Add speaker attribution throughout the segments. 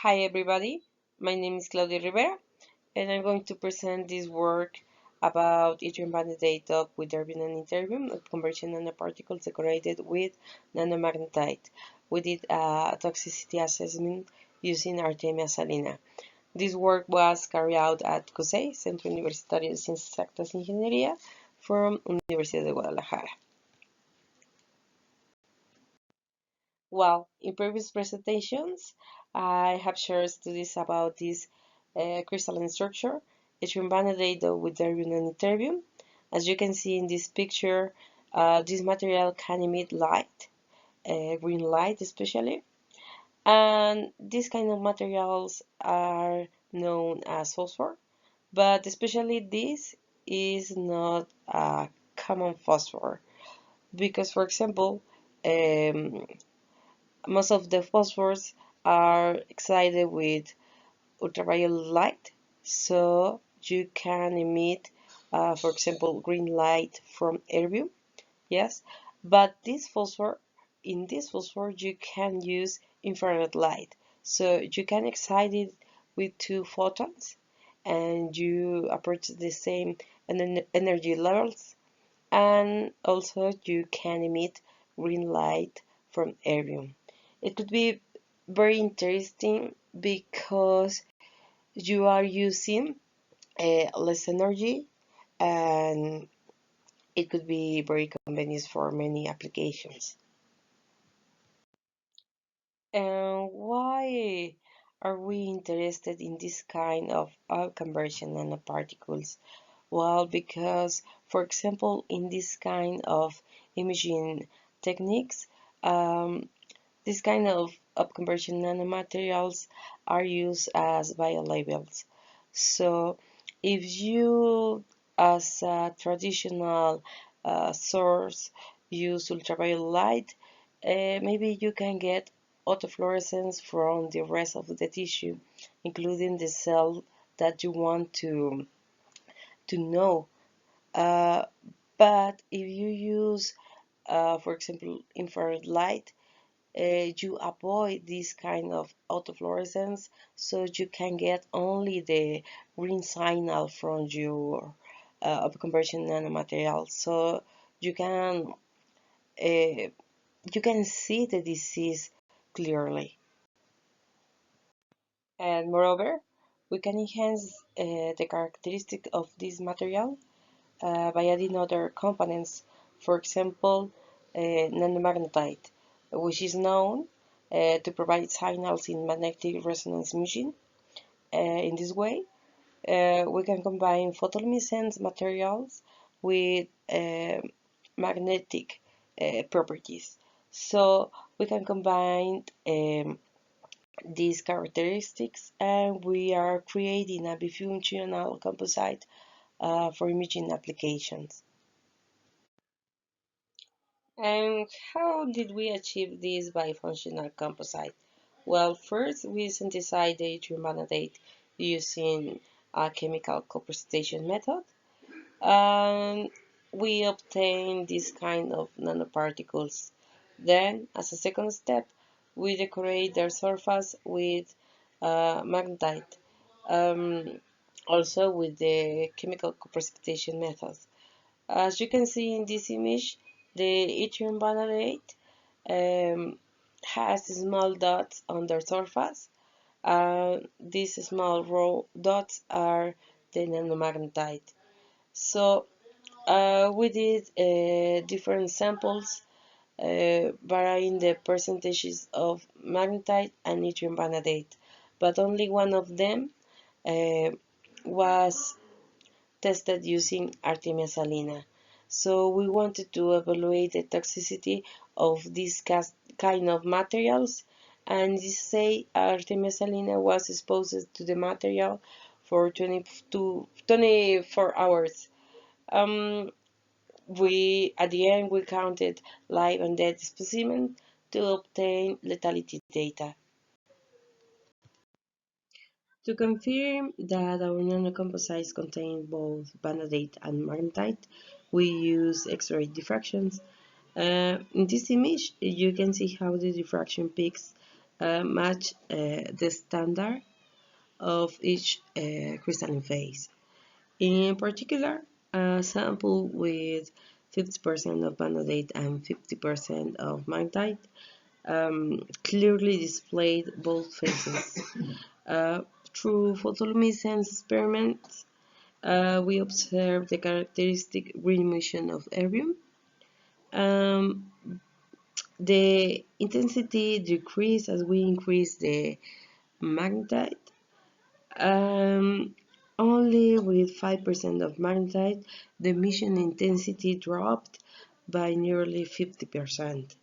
Speaker 1: Hi everybody, my name is Claudia Rivera and I'm going to present this work about yttrium banded data with erbium and ytterbium of conversion nanoparticles decorated with nanomagnetite. We did a toxicity assessment using ARTEMIA SALINA. This work was carried out at CUSEI, Centro Universitario de Ciencias Exactas y Ingeniería from Universidad de Guadalajara. Well, in previous presentations, I have shared studies about this crystalline structure, yttrium vanadate with erbium and ytterbium. As you can see in this picture, this material can emit light, green light especially, and these kind of materials are known as phosphor, but especially this is not a common phosphor because, for example, um, most of the phosphors are excited with ultraviolet light, so you can emit, for example, green light from erbium. Yes, but in this phosphor, you can use infrared light, so you can excite it with two photons, and you approach the same energy levels, and also you can emit green light from erbium. It could be very interesting because you are using less energy, and it could be very convenient for many applications. And why are we interested in this kind of conversion nanoparticles? Well, because, for example, in this kind of imaging techniques, this kind of upconversion nanomaterials are used as biolabels. So if you, as a traditional source, use ultraviolet light, maybe you can get autofluorescence from the rest of the tissue, including the cell that you want to know. Uh, but if you use, for example, infrared light, you avoid this kind of autofluorescence, so you can get only the green signal from your upconversion nanomaterial, so you can uh, you can see the disease clearly. And moreover, we can enhance the characteristic of this material by adding other components, for example, nanomagnetite, which is known to provide signals in magnetic resonance imaging. In this way, we can combine photoluminescent materials with magnetic properties. So we can combine these characteristics, and we are creating a bifunctional composite for imaging applications. And how did we achieve this bifunctional composite? Well, first we synthesized the yttrium vanadate using a chemical co-precipitation method. And we obtained this kind of nanoparticles. Then, as a second step, we decorate their surface with magnetite, um, also with the chemical co-precipitation method. As you can see in this image, the yttrium vanadate has small dots on their surface. These small raw dots are the nanomagnetite. So we did different samples varying the percentages of magnetite and yttrium vanadate, but only one of them uh, was tested using ARTEMIA SALINA. So we wanted to evaluate the toxicity of these kind of materials, and this say ARTEMIA SALINA was exposed to the material for 24 hours. Um, we at the end we counted live and dead specimens to obtain lethality data. To confirm that our nanocomposites contain both vanadate and magnetite, we use X-ray diffractions. In this image, you can see how the diffraction peaks match the standard of each crystalline phase. In particular, a sample with 50% of vanadate and 50% of magnetite clearly displayed both phases. Through photoluminescence experiments, we observed the characteristic green emission of erbium. The intensity decreased as we increase the magnetite. Only with 5% of magnetite, the emission intensity dropped by nearly 50%.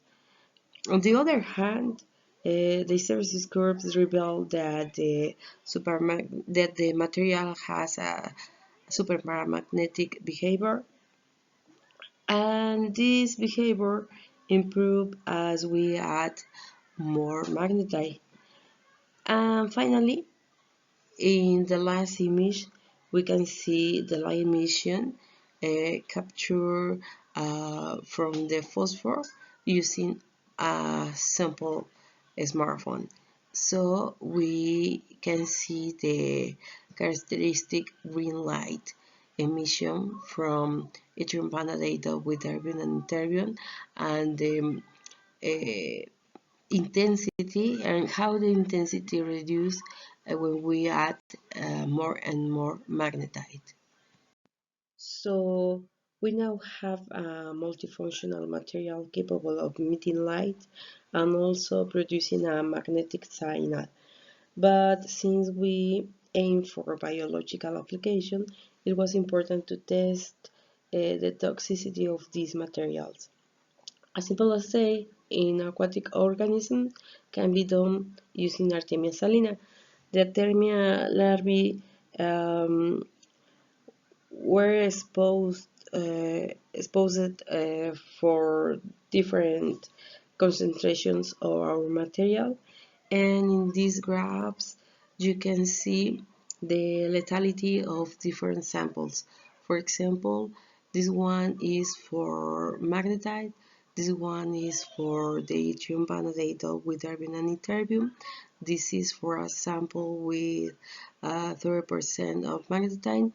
Speaker 1: On the other hand, the hysteresis curves reveal that the material has a superparamagnetic behavior, and this behavior improves as we add more magnetite. And finally, in the last image, we can see the light emission captured from the phosphor using a simple smartphone. So we can see the characteristic green light emission from yttrium vanadate with erbium and terbium, and the intensity and how the intensity reduces when we add more and more magnetite. So we now have a multifunctional material capable of emitting light and also producing a magnetic signal. But since we aim for biological application, it was important to test the toxicity of these materials. As simple as say, in aquatic organisms can be done using Artemia salina. The Artemia larvae were exposed for different concentrations of our material, and in these graphs you can see the lethality of different samples. For example, this one is for magnetite, this one is for the yttrium vanadate with erbium and ytterbium, this is for a sample with 30% of magnetite,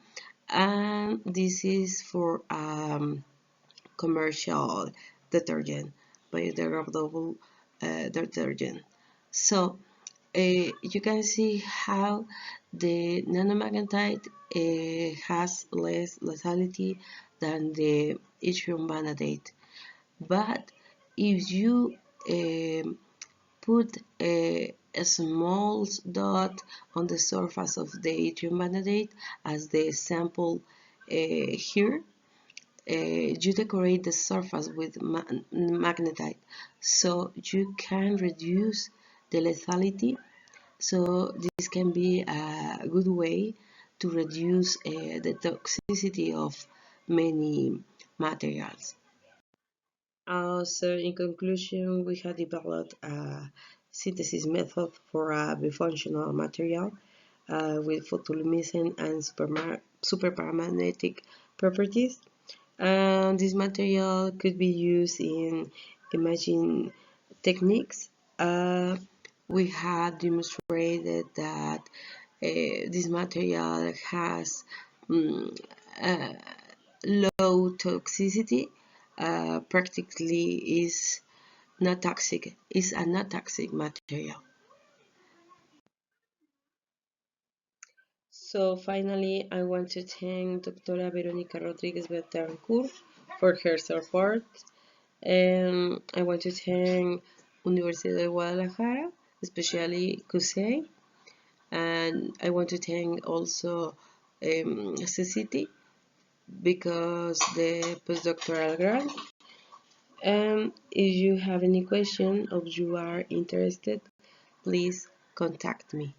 Speaker 1: and this is for commercial detergent, biodegradable detergent. So you can see how the nanomagnetite has less lethality than the yttrium vanadate. But if you put a small dot on the surface of the yttrium vanadate as the sample here, you decorate the surface with magnetite, so you can reduce the lethality. So this can be a good way to reduce the toxicity of many materials. So in conclusion, we have developed a synthesis method for a bifunctional material with photoluminescent and superparamagnetic properties. And this material could be used in imaging techniques. We have demonstrated that this material has low toxicity, practically is not toxic, is a not toxic material. So finally, I want to thank Dra. Verónica Rodríguez Betancourt for her support. And I want to thank Universidad de Guadalajara, especially CUSEI. And I want to thank also SE2-P007 because the postdoctoral grant. And if you have any question or you are interested, please contact me.